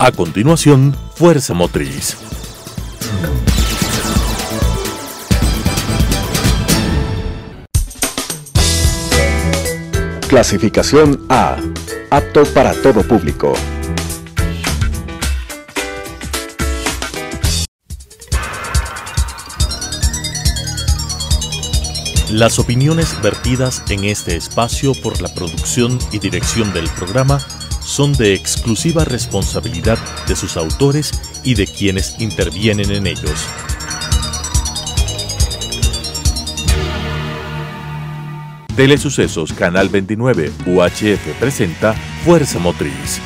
A continuación, Fuerza Motriz. Clasificación A. Apto para todo público. Las opiniones vertidas en este espacio por la producción y dirección del programa son de exclusiva responsabilidad de sus autores y de quienes intervienen en ellos. Telesucesos Canal 29 UHF presenta Fuerza Motriz,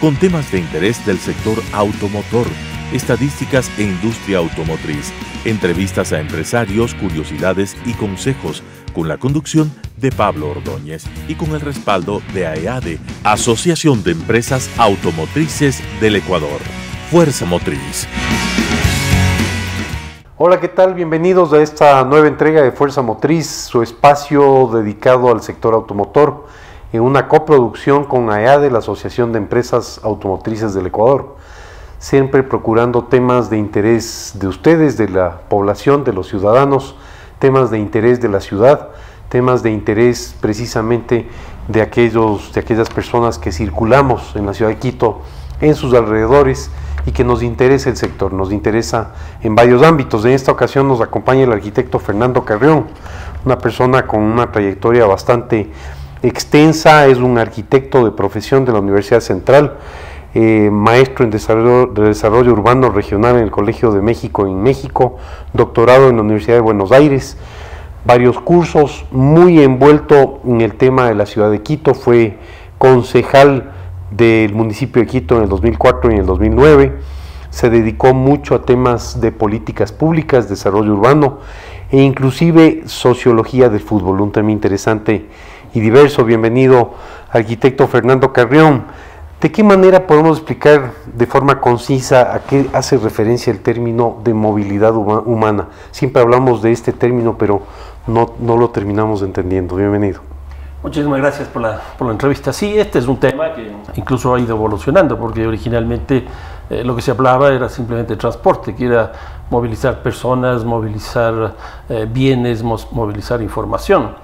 con temas de interés del sector automotor, estadísticas e industria automotriz, entrevistas a empresarios, curiosidades y consejos, con la conducción de Pablo Ordóñez y con el respaldo de AEADE, Asociación de Empresas Automotrices del Ecuador. Fuerza Motriz. Hola, ¿qué tal? Bienvenidos a esta nueva entrega de Fuerza Motriz, su espacio dedicado al sector automotor, en una coproducción con AEADE, la Asociación de Empresas Automotrices del Ecuador, siempre procurando temas de interés de ustedes, de la población, de los ciudadanos, temas de interés de la ciudad, temas de interés precisamente de aquellas personas que circulamos en la ciudad de Quito, en sus alrededores, y que nos interesa el sector, nos interesa en varios ámbitos. En esta ocasión nos acompaña el arquitecto Fernando Carrión, una persona con una trayectoria bastante extensa, es un arquitecto de profesión de la Universidad Central, maestro en desarrollo urbano regional en el Colegio de México en México, doctorado en la Universidad de Buenos Aires, varios cursos, muy envuelto en el tema de la ciudad de Quito, fue concejal del municipio de Quito en el 2004 y en el 2009, se dedicó mucho a temas de políticas públicas, desarrollo urbano e inclusive sociología del fútbol, un tema interesante y diverso. Bienvenido, arquitecto Fernando Carrión. ¿De qué manera podemos explicar de forma concisa a qué hace referencia el término de movilidad humana? Siempre hablamos de este término, pero no lo terminamos entendiendo. Bienvenido. Muchísimas gracias por la entrevista. Sí, este es un tema que incluso ha ido evolucionando, porque originalmente lo que se hablaba era simplemente transporte, que era movilizar personas, movilizar bienes, movilizar información.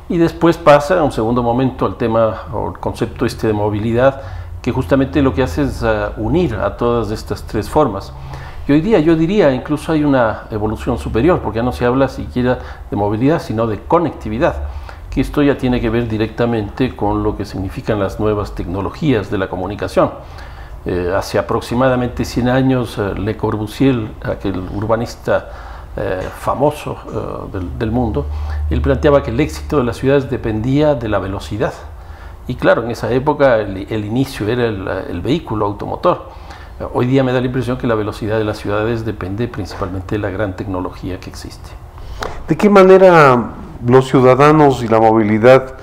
Y después pasa a un segundo momento al tema o el concepto de movilidad, que justamente lo que hace es unir a todas estas tres formas. Y hoy día yo diría incluso hay una evolución superior, porque ya no se habla siquiera de movilidad, sino de conectividad, que esto ya tiene que ver directamente con lo que significan las nuevas tecnologías de la comunicación. Hace aproximadamente 100 años, Le Corbusier, aquel urbanista famoso del mundo, él planteaba que el éxito de las ciudades dependía de la velocidad. Y claro, en esa época el inicio era el vehículo automotor. Hoy día me da la impresión que la velocidad de las ciudades depende principalmente de la gran tecnología que existe. ¿De qué manera los ciudadanos y la movilidad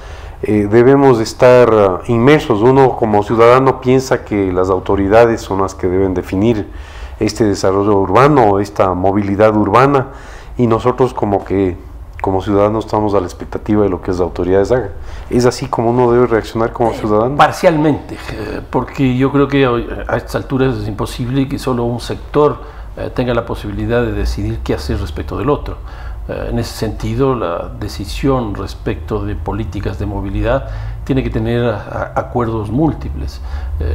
debemos estar inmersos? Uno como ciudadano piensa que las autoridades son las que deben definir este desarrollo urbano, esta movilidad urbana, y nosotros como ciudadanos estamos a la expectativa de lo que las autoridades hagan. ¿Es así como uno debe reaccionar como ciudadano? Parcialmente, porque yo creo que a estas alturas es imposible que solo un sector tenga la posibilidad de decidir qué hacer respecto del otro. En ese sentido, la decisión respecto de políticas de movilidad tiene que tener acuerdos múltiples.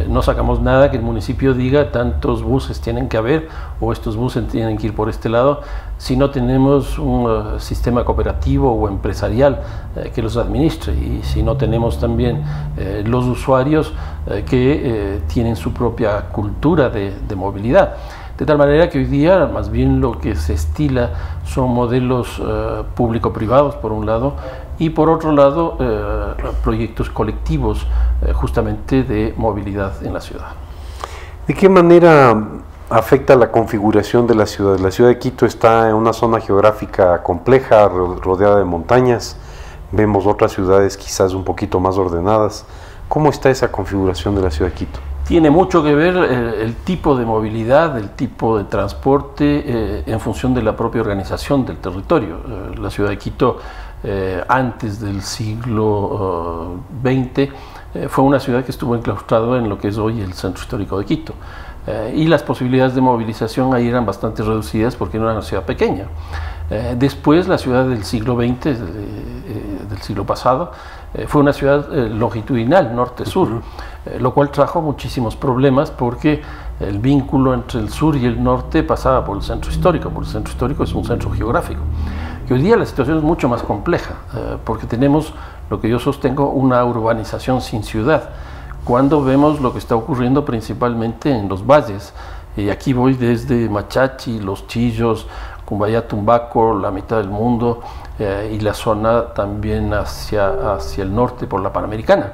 No sacamos nada que el municipio diga tantos buses tienen que haber o estos buses tienen que ir por este lado, si no tenemos un sistema cooperativo o empresarial que los administre, y si no tenemos también los usuarios que tienen su propia cultura de movilidad. De tal manera que hoy día más bien lo que se estila son modelos público-privados por un lado, y por otro lado proyectos colectivos justamente de movilidad en la ciudad. ¿De qué manera afecta la configuración de la ciudad? La ciudad de Quito está en una zona geográfica compleja, rodeada de montañas. Vemos otras ciudades quizás un poquito más ordenadas. ¿Cómo está esa configuración de la ciudad de Quito? Tiene mucho que ver el tipo de movilidad, el tipo de transporte en función de la propia organización del territorio. La ciudad de Quito antes del siglo XX fue una ciudad que estuvo enclaustrado en lo que es hoy el centro histórico de Quito. Y las posibilidades de movilización ahí eran bastante reducidas porque no era una ciudad pequeña. Después, la ciudad del siglo XX, del siglo pasado, fue una ciudad longitudinal, norte-sur, lo cual trajo muchísimos problemas porque el vínculo entre el sur y el norte pasaba por el centro histórico, porque el centro histórico es un centro geográfico. Y hoy día la situación es mucho más compleja, porque tenemos lo que yo sostengo, una urbanización sin ciudad, cuando vemos lo que está ocurriendo principalmente en los valles. Y aquí voy desde Machachi, Los Chillos, Cumbayá, Tumbaco, la mitad del mundo, y la zona también hacia el norte por la Panamericana.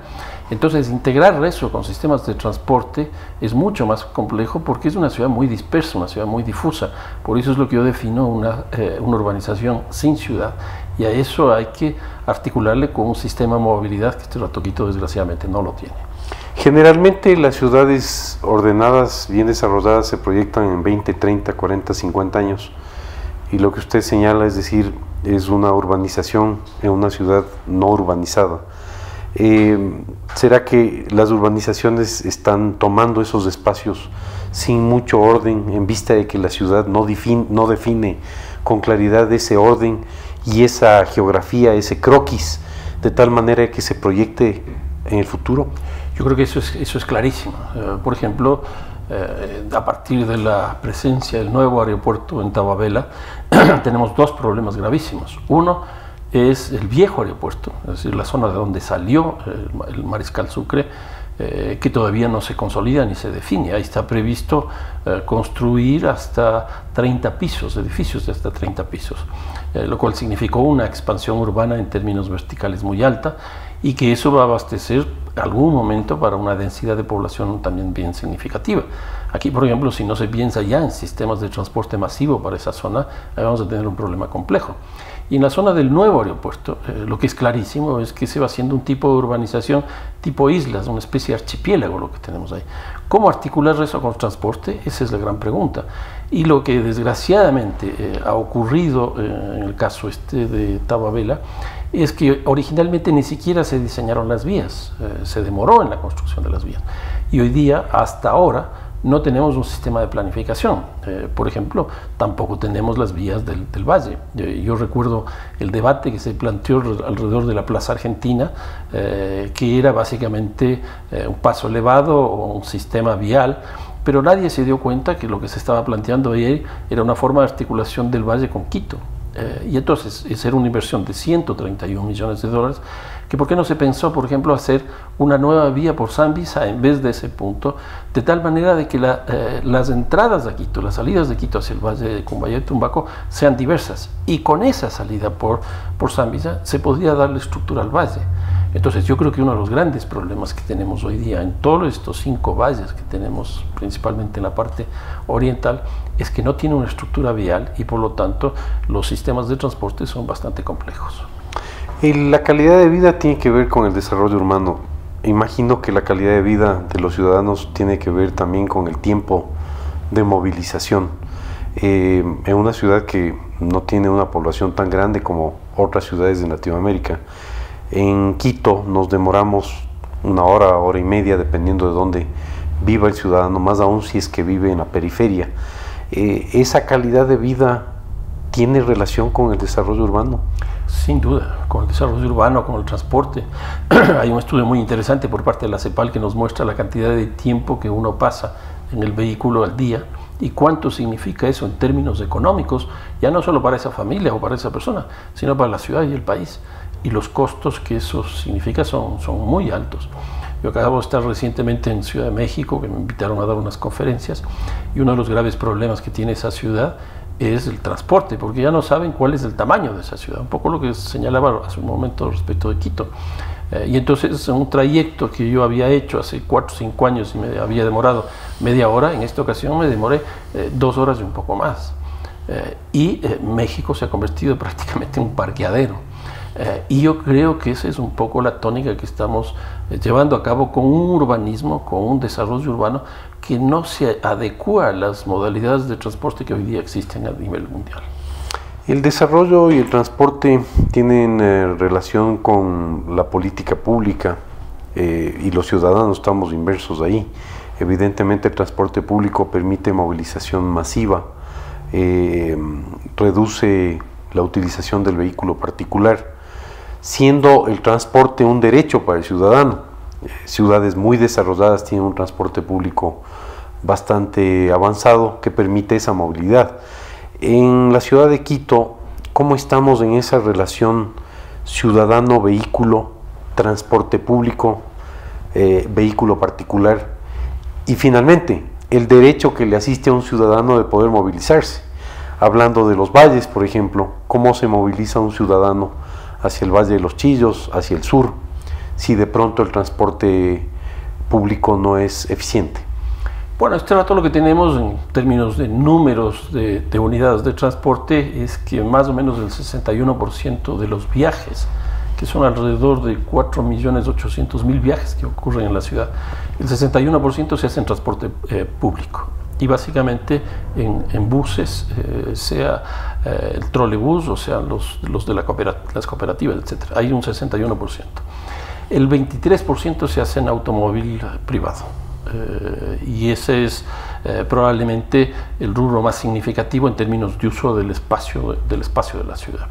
Entonces, integrar eso con sistemas de transporte es mucho más complejo porque es una ciudad muy dispersa, una ciudad muy difusa. Por eso es lo que yo defino una urbanización sin ciudad. Y a eso hay que articularle con un sistema de movilidad que este rato Quito desgraciadamente no lo tiene. Generalmente las ciudades ordenadas, bien desarrolladas, se proyectan en 20, 30, 40, 50 años. Y lo que usted señala, es decir, es una urbanización en una ciudad no urbanizada. ¿Será que las urbanizaciones están tomando esos espacios sin mucho orden en vista de que la ciudad no define con claridad ese orden y esa geografía, ese croquis, de tal manera que se proyecte en el futuro? Yo creo que eso es clarísimo. Por ejemplo, a partir de la presencia del nuevo aeropuerto en Tababela, tenemos dos problemas gravísimos. Uno es el viejo aeropuerto, es decir, la zona de donde salió el Mariscal Sucre, que todavía no se consolida ni se define. Ahí está previsto construir hasta 30 pisos, edificios de hasta 30 pisos, lo cual significó una expansión urbana en términos verticales muy alta, y que eso va a abastecer algún momento para una densidad de población también bien significativa. Aquí, por ejemplo, si no se piensa ya en sistemas de transporte masivo para esa zona, vamos a tener un problema complejo. Y en la zona del nuevo aeropuerto, lo que es clarísimo es que se va haciendo un tipo de urbanización tipo islas, una especie de archipiélago lo que tenemos ahí. ¿Cómo articular eso con el transporte? Esa es la gran pregunta. Y lo que desgraciadamente ha ocurrido en el caso de Tababela es que originalmente ni siquiera se diseñaron las vías, se demoró en la construcción de las vías. Y hoy día, hasta ahora, no tenemos un sistema de planificación. Por ejemplo, tampoco tenemos las vías del valle. Yo recuerdo el debate que se planteó alrededor de la Plaza Argentina, que era básicamente un paso elevado o un sistema vial, pero nadie se dio cuenta que lo que se estaba planteando ahí era una forma de articulación del valle con Quito. Y entonces, esa era una inversión de 131 millones de dólares, que ¿por qué no se pensó, por ejemplo, hacer una nueva vía por Zambisa en vez de ese punto, de tal manera de que las entradas de Quito, las salidas de Quito hacia el valle de Cumbayá y Tumbaco sean diversas, y con esa salida por Zambisa se podría darle estructura al valle? Entonces yo creo que uno de los grandes problemas que tenemos hoy día en todos estos 5 valles que tenemos, principalmente en la parte oriental, es que no tiene una estructura vial y por lo tanto los sistemas de transporte son bastante complejos. La calidad de vida tiene que ver con el desarrollo urbano. Imagino que la calidad de vida de los ciudadanos tiene que ver también con el tiempo de movilización. En una ciudad que no tiene una población tan grande como otras ciudades de Latinoamérica, en Quito nos demoramos 1 hora, hora y media, dependiendo de dónde viva el ciudadano, más aún si es que vive en la periferia. ¿Esa calidad de vida tiene relación con el desarrollo urbano? Sin duda, con el desarrollo urbano, con el transporte. Hay un estudio muy interesante por parte de la CEPAL que nos muestra la cantidad de tiempo que uno pasa en el vehículo al día y cuánto significa eso en términos económicos, ya no solo para esa familia o para esa persona, sino para la ciudad y el país. Y los costos que eso significa son muy altos. Yo acabo de estar recientemente en Ciudad de México, que me invitaron a dar unas conferencias, y uno de los graves problemas que tiene esa ciudad es el transporte, porque ya no saben cuál es el tamaño de esa ciudad, un poco lo que señalaba hace un momento respecto de Quito. Y entonces, en un trayecto que yo había hecho hace 4 o 5 años y me había demorado media hora, en esta ocasión me demoré 2 horas y un poco más. México se ha convertido prácticamente en un parqueadero. Y yo creo que esa es un poco la tónica que estamos llevando a cabo con un urbanismo, con un desarrollo urbano que no se adecua a las modalidades de transporte que hoy día existen a nivel mundial. El desarrollo y el transporte tienen relación con la política pública y los ciudadanos estamos inmersos ahí. Evidentemente el transporte público permite movilización masiva, reduce la utilización del vehículo particular, siendo el transporte un derecho para el ciudadano. Ciudades muy desarrolladas tienen un transporte público bastante avanzado que permite esa movilidad. En la ciudad de Quito, ¿cómo estamos en esa relación ciudadano-vehículo, transporte público, vehículo particular? Y finalmente, el derecho que le asiste a un ciudadano de poder movilizarse. Hablando de los valles, por ejemplo, ¿cómo se moviliza un ciudadano hacia el Valle de los Chillos, hacia el sur, si de pronto el transporte público no es eficiente? Bueno, este rato lo que tenemos en términos de números de unidades de transporte es que más o menos el 61% de los viajes, que son alrededor de 4.800.000 viajes que ocurren en la ciudad, el 61% se hace en transporte público. Y básicamente en buses, sea el trolebús o sean los de las cooperativas, etc. Hay un 61%. El 23% se hace en automóvil privado. Y ese es probablemente el rubro más significativo en términos de uso del espacio de la ciudad.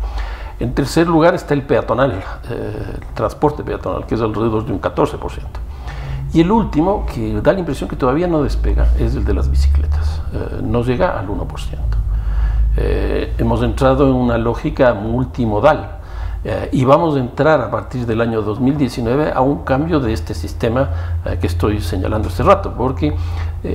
En tercer lugar está el peatonal, el transporte peatonal, que es alrededor de un 14%. Y el último, que da la impresión que todavía no despega, es el de las bicicletas. No llega al 1%. Hemos entrado en una lógica multimodal y vamos a entrar a partir del año 2019 a un cambio de este sistema que estoy señalando este rato, porque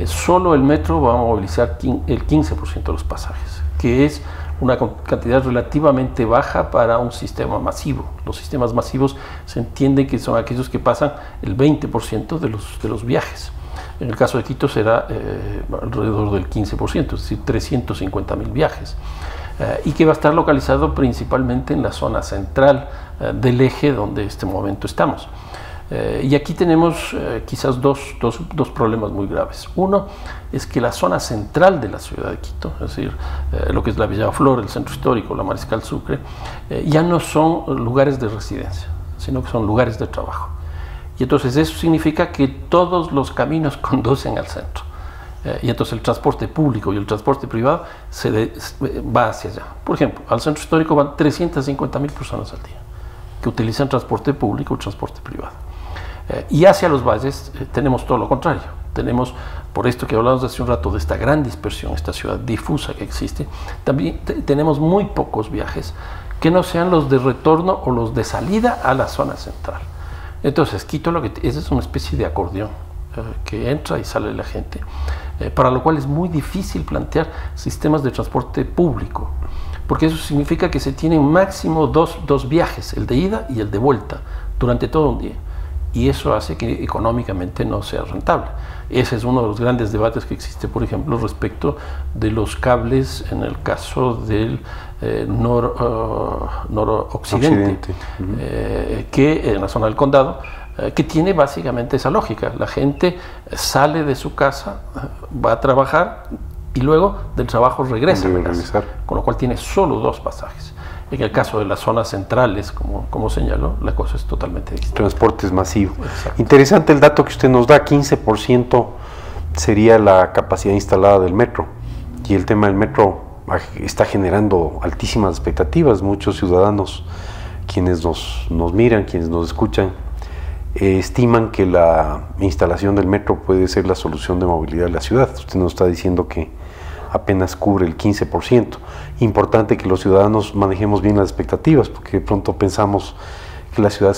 solo el metro va a movilizar el 15% de los pasajes, que es una cantidad relativamente baja para un sistema masivo. Los sistemas masivos se entiende que son aquellos que pasan el 20% de los viajes. En el caso de Quito será alrededor del 15%, es decir, 350.000 viajes. Y que va a estar localizado principalmente en la zona central del eje donde en este momento estamos. Y aquí tenemos quizás dos problemas muy graves. Uno es que la zona central de la ciudad de Quito, es decir, lo que es la Villa Flor, el centro histórico, la Mariscal Sucre, ya no son lugares de residencia, sino que son lugares de trabajo. Y entonces eso significa que todos los caminos conducen al centro. Y entonces el transporte público y el transporte privado va hacia allá. Por ejemplo, al centro histórico van 350.000 personas al día que utilizan transporte público o transporte privado. Y hacia los valles tenemos todo lo contrario. Tenemos, por esto que hablamos hace un rato, de esta gran dispersión, esta ciudad difusa que existe, también tenemos muy pocos viajes que no sean los de retorno o los de salida a la zona central. Entonces, Quito lo que es una especie de acordeón que entra y sale la gente, para lo cual es muy difícil plantear sistemas de transporte público, porque eso significa que se tienen máximo dos viajes, el de ida y el de vuelta, durante todo un día. Y eso hace que económicamente no sea rentable. Ese es uno de los grandes debates que existe, por ejemplo, respecto de los cables en el caso del noroccidente, que en la zona del condado, que tiene básicamente esa lógica. La gente sale de su casa, va a trabajar y luego del trabajo regresa a la casa, con lo cual tiene solo dos pasajes. En el caso de las zonas centrales, como señaló, la cosa es totalmente distinta. Transporte es masivo. Exacto. Interesante el dato que usted nos da, 15% sería la capacidad instalada del metro. Y el tema del metro está generando altísimas expectativas. Muchos ciudadanos, quienes nos miran, quienes nos escuchan, estiman que la instalación del metro puede ser la solución de movilidad de la ciudad. Usted nos está diciendo que apenas cubre el 15%. Importante que los ciudadanos manejemos bien las expectativas, porque de pronto pensamos que la ciudad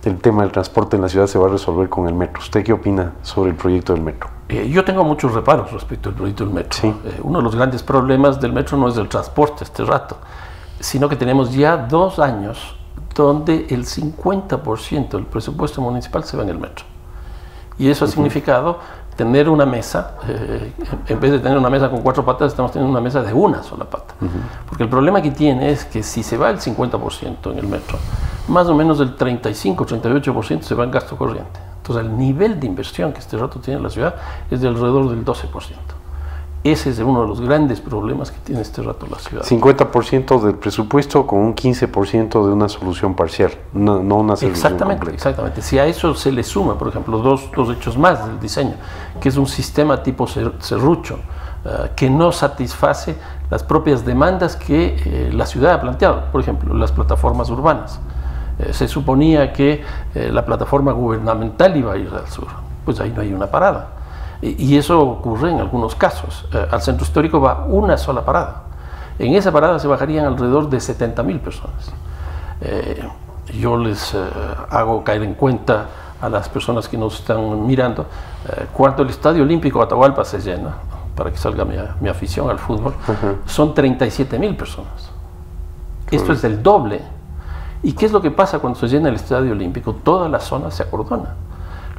el tema del transporte en la ciudad se va a resolver con el metro. ¿Usted qué opina sobre el proyecto del metro? Yo tengo muchos reparos respecto al proyecto del metro. Sí. Uno de los grandes problemas del metro no es el transporte este rato, sino que tenemos ya 2 años donde el 50% del presupuesto municipal se va en el metro. Y eso ha significado tener una mesa, en vez de tener una mesa con 4 patas, estamos teniendo una mesa de una sola pata. Porque el problema que tiene es que si se va el 50% en el metro, más o menos el 35-38% se va en gasto corriente. Entonces el nivel de inversión que este rato tiene la ciudad es de alrededor del 12%. Ese es uno de los grandes problemas que tiene este rato la ciudad. 50% del presupuesto con un 15% de una solución parcial, no una solución completa. Exactamente. Si a eso se le suma, por ejemplo, dos hechos más del diseño, que es un sistema tipo serrucho, que no satisface las propias demandas que la ciudad ha planteado. Por ejemplo, las plataformas urbanas. Se suponía que la plataforma gubernamental iba a ir al sur, pues ahí no hay una parada. Y eso ocurre en algunos casos. Al centro histórico va una sola parada. En esa parada se bajarían alrededor de 70.000 personas. Yo les hago caer en cuenta a las personas que nos están mirando, cuando el Estadio Olímpico de Atahualpa se llena, para que salga mi afición al fútbol, son 37.000 personas. Esto es el doble. ¿Y qué es lo que pasa cuando se llena el Estadio Olímpico? Toda la zona se acordona.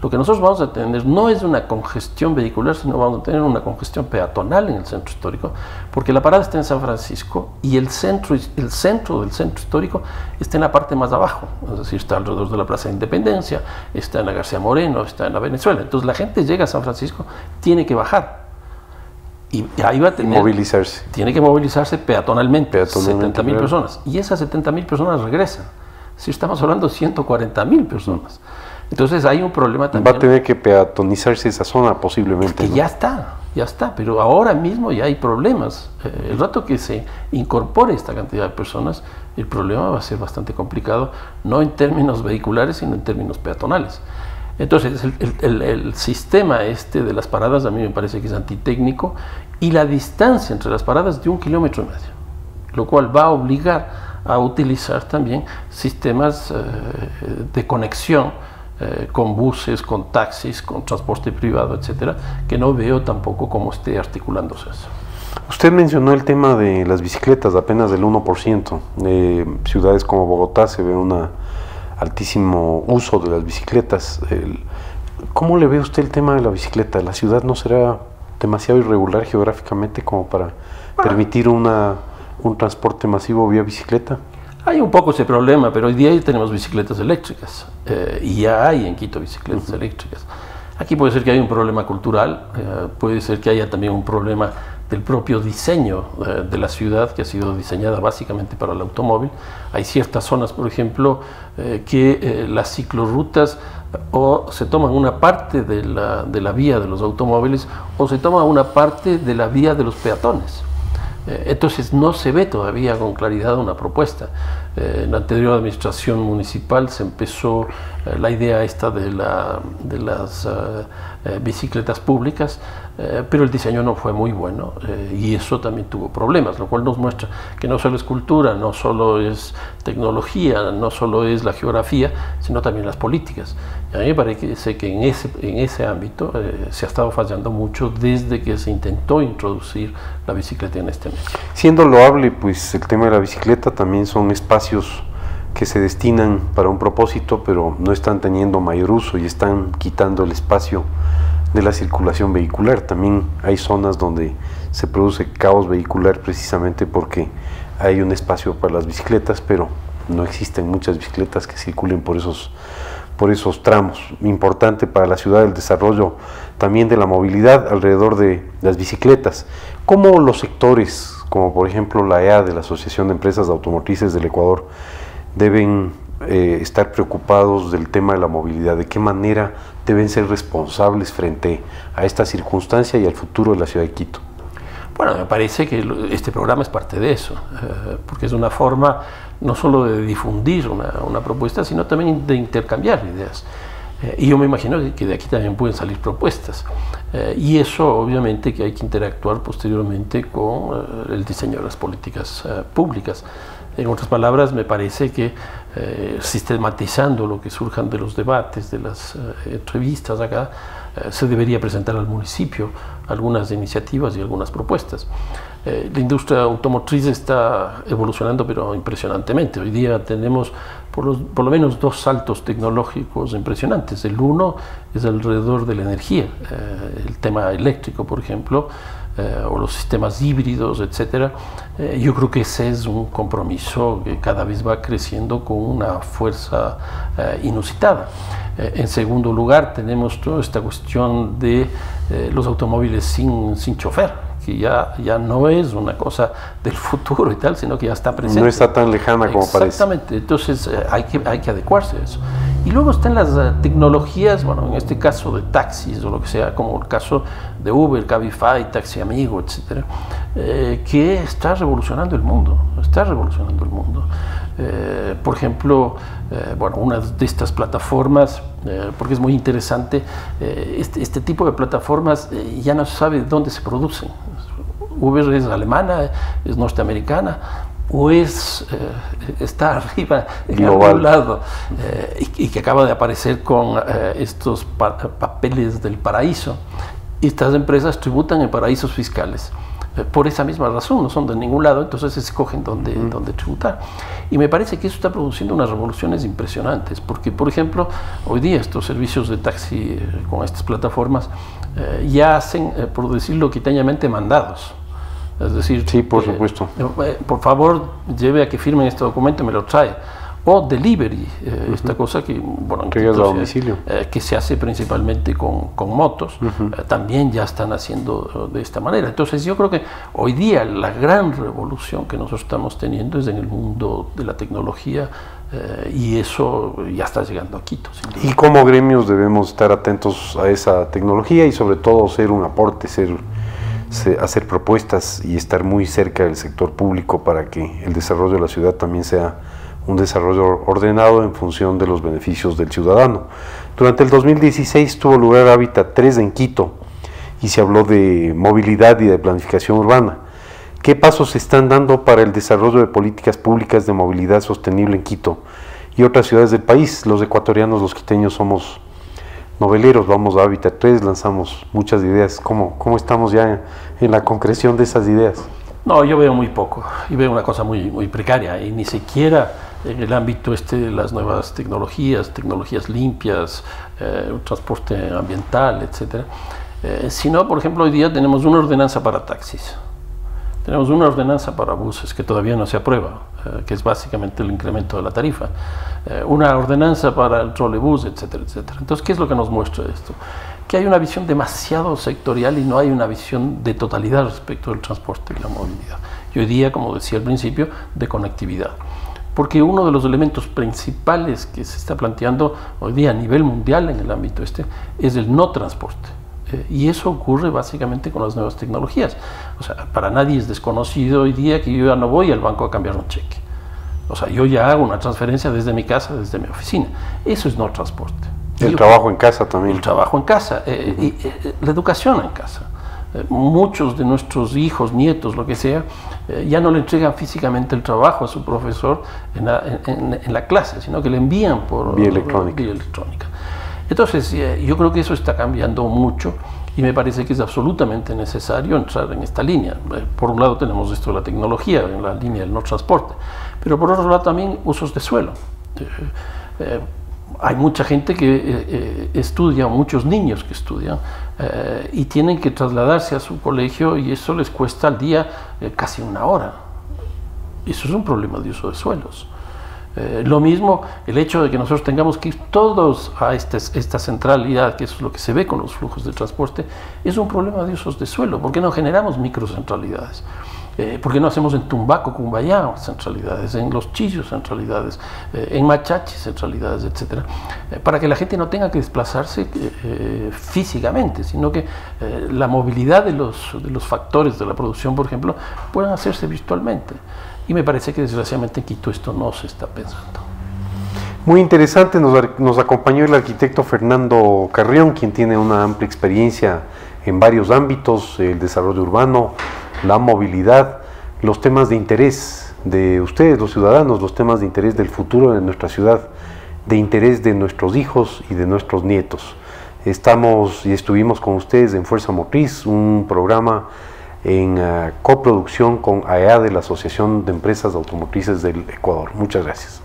Lo que nosotros vamos a tener no es una congestión vehicular, sino vamos a tener una congestión peatonal en el centro histórico, porque la parada está en San Francisco y el centro del centro histórico está en la parte más abajo, es decir, está alrededor de la Plaza de Independencia, está en la García Moreno, está en la Venezuela. Entonces la gente llega a San Francisco, tiene que bajar. Y ahí va a tener... Movilizarse. Tiene que movilizarse peatonalmente 70.000 personas. Y esas 70.000 personas regresan. Si estamos hablando de 140.000 personas. Entonces hay un problema también. Va a tener que peatonizarse esa zona posiblemente. Que ¿no? ya está, pero ahora mismo ya hay problemas. El rato que se incorpore esta cantidad de personas, el problema va a ser bastante complicado, no en términos vehiculares, sino en términos peatonales. Entonces el sistema de las paradas a mí me parece que es antitécnico, y la distancia entre las paradas es de 1,5 kilómetros, lo cual va a obligar a utilizar también sistemas de conexión con buses, con taxis, con transporte privado, etcétera, que no veo tampoco cómo esté articulándose eso. Usted mencionó el tema de las bicicletas, apenas del 1%. Ciudades como Bogotá se ve un altísimo uso de las bicicletas. ¿Cómo le ve usted el tema de la bicicleta? ¿La ciudad no será demasiado irregular geográficamente como para permitir un transporte masivo vía bicicleta? Hay un poco ese problema, pero hoy día ya tenemos bicicletas eléctricas, y ya hay en Quito bicicletas eléctricas. Aquí puede ser que haya un problema cultural, puede ser que haya también un problema del propio diseño de la ciudad, que ha sido diseñada básicamente para el automóvil. Hay ciertas zonas, por ejemplo, que las ciclorrutas o se toman una parte de la vía de los automóviles o se toma una parte de la vía de los peatones. Entonces no se ve todavía con claridad una propuesta. En la anterior administración municipal se empezó la idea esta de las bicicletas públicas, pero el diseño no fue muy bueno, y eso también tuvo problemas, lo cual nos muestra que no solo es cultura, no solo es tecnología, no solo es la geografía, sino también las políticas. Y a mí me parece que en ese ámbito se ha estado fallando mucho desde que se intentó introducir la bicicleta en este medio. Siendo loable, pues el tema de la bicicleta también son espacios que se destinan para un propósito, pero no están teniendo mayor uso y están quitando el espacio de la circulación vehicular. También hay zonas donde se produce caos vehicular precisamente porque hay un espacio para las bicicletas, pero no existen muchas bicicletas que circulen por esos tramos. Importante para la ciudad el desarrollo también de la movilidad alrededor de las bicicletas. ¿Cómo los sectores, como por ejemplo la EADE, la Asociación de Empresas Automotrices del Ecuador, deben estar preocupados del tema de la movilidad? ¿De qué manera deben ser responsables frente a esta circunstancia y al futuro de la ciudad de Quito? Bueno, me parece que este programa es parte de eso, porque es una forma no solo de difundir una propuesta, sino también de intercambiar ideas. Y yo me imagino que de aquí también pueden salir propuestas. Y eso obviamente que hay que interactuar posteriormente con el diseño de las políticas públicas. En otras palabras, me parece que sistematizando lo que surjan de los debates, de las entrevistas acá, se debería presentar al municipio algunas iniciativas y algunas propuestas. La industria automotriz está evolucionando, pero impresionantemente. Hoy día tenemos por lo menos 2 saltos tecnológicos impresionantes. El uno es alrededor de la energía, el tema eléctrico, por ejemplo, o los sistemas híbridos, etcétera. Yo creo que ese es un compromiso que cada vez va creciendo con una fuerza inusitada. En segundo lugar, tenemos toda esta cuestión de los automóviles sin chofer, que ya no es una cosa del futuro y tal, sino que ya está presente. No está tan lejana como parece. Exactamente, entonces hay que adecuarse a eso. Y luego están las tecnologías, bueno, en este caso de taxis o lo que sea, como el caso de Uber, Cabify, Taxi Amigo, etcétera, que está revolucionando el mundo, por ejemplo, bueno, una de estas plataformas, porque es muy interesante, este tipo de plataformas ya no se sabe dónde se producen. Uber es alemana, es norteamericana, o está arriba en algún lado, y que acaba de aparecer con estos papeles del paraíso. Estas empresas tributan en paraísos fiscales. Por esa misma razón, no son de ningún lado, entonces escogen dónde tributar. Y me parece que eso está produciendo unas revoluciones impresionantes, porque, por ejemplo, hoy día estos servicios de taxi con estas plataformas ya hacen, por decirlo quiteñamente, mandados. Es decir, sí, por supuesto. Por favor, lleve a que firmen este documento y me lo trae. O delivery, esta cosa que, bueno, entregas a domicilio, que se hace principalmente con motos, también ya están haciendo de esta manera. Entonces yo creo que hoy día la gran revolución que nosotros estamos teniendo es en el mundo de la tecnología, y eso ya está llegando a Quito. Y como gremios debemos estar atentos a esa tecnología y sobre todo ser un aporte, hacer propuestas y estar muy cerca del sector público para que el desarrollo de la ciudad también sea un desarrollo ordenado en función de los beneficios del ciudadano. Durante el 2016 tuvo lugar Hábitat 3 en Quito y se habló de movilidad y de planificación urbana. ¿Qué pasos se están dando para el desarrollo de políticas públicas de movilidad sostenible en Quito y otras ciudades del país? Los ecuatorianos, los quiteños, somos noveleros, vamos a Hábitat 3, lanzamos muchas ideas. ¿Cómo estamos ya en la concreción de esas ideas? No, yo veo muy poco, y veo una cosa muy precaria, y ni siquiera en el ámbito de las nuevas tecnologías limpias, transporte ambiental, etcétera, sino, por ejemplo, hoy día tenemos una ordenanza para taxis, tenemos una ordenanza para buses que todavía no se aprueba, que es básicamente el incremento de la tarifa, una ordenanza para el trolebús, etcétera, etcétera. Entonces, ¿qué es lo que nos muestra esto? Que hay una visión demasiado sectorial y no hay una visión de totalidad respecto del transporte y la movilidad. Y hoy día, como decía al principio, de conectividad. Porque uno de los elementos principales que se está planteando hoy día a nivel mundial en el ámbito es el no transporte. Y eso ocurre básicamente con las nuevas tecnologías. O sea, para nadie es desconocido hoy día que yo ya no voy al banco a cambiar un cheque. O sea, yo ya hago una transferencia desde mi casa, desde mi oficina. Eso es no transporte. El trabajo en casa también. El trabajo en casa, y la educación en casa. Muchos de nuestros hijos, nietos, lo que sea, ya no le entregan físicamente el trabajo a su profesor en la clase, sino que le envían por vía electrónica. Entonces, yo creo que eso está cambiando mucho y me parece que es absolutamente necesario entrar en esta línea. Por un lado tenemos esto de la tecnología, en la línea del no transporte, pero por otro lado también usos de suelo. Hay mucha gente que estudia, muchos niños que estudian, y tienen que trasladarse a su colegio y eso les cuesta al día casi una hora. Eso es un problema de uso de suelos. Lo mismo, el hecho de que nosotros tengamos que ir todos a esta centralidad, que eso es lo que se ve con los flujos de transporte, es un problema de usos de suelo. ¿Por qué no generamos microcentralidades? ¿Por qué no hacemos en Tumbaco, Cumbayá centralidades, en Los Chillos centralidades, en Machachi centralidades, etcétera? Para que la gente no tenga que desplazarse físicamente, sino que la movilidad de los factores de la producción, por ejemplo, puedan hacerse virtualmente. Y me parece que desgraciadamente en Quito esto no se está pensando. Muy interesante, nos acompañó el arquitecto Fernando Carrión, quien tiene una amplia experiencia en varios ámbitos: el desarrollo urbano, la movilidad, los temas de interés de ustedes, los ciudadanos, los temas de interés del futuro de nuestra ciudad, de interés de nuestros hijos y de nuestros nietos. Estamos y estuvimos con ustedes en Fuerza Motriz, un programa en coproducción con AEADE, la Asociación de Empresas Automotrices del Ecuador. Muchas gracias.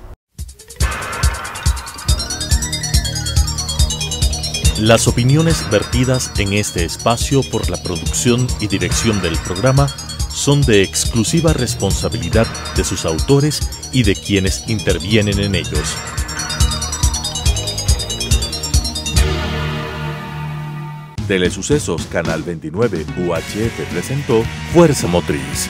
Las opiniones vertidas en este espacio por la producción y dirección del programa son de exclusiva responsabilidad de sus autores y de quienes intervienen en ellos. Telesucesos Canal 29 UHF presentó Fuerza Motriz,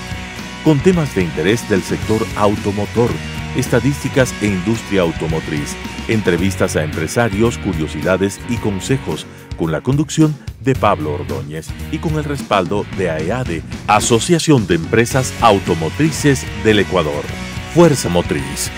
con temas de interés del sector automotor, estadísticas e industria automotriz, entrevistas a empresarios, curiosidades y consejos, con la conducción de Pablo Ordóñez y con el respaldo de AEADE, Asociación de Empresas Automotrices del Ecuador. Fuerza Motriz.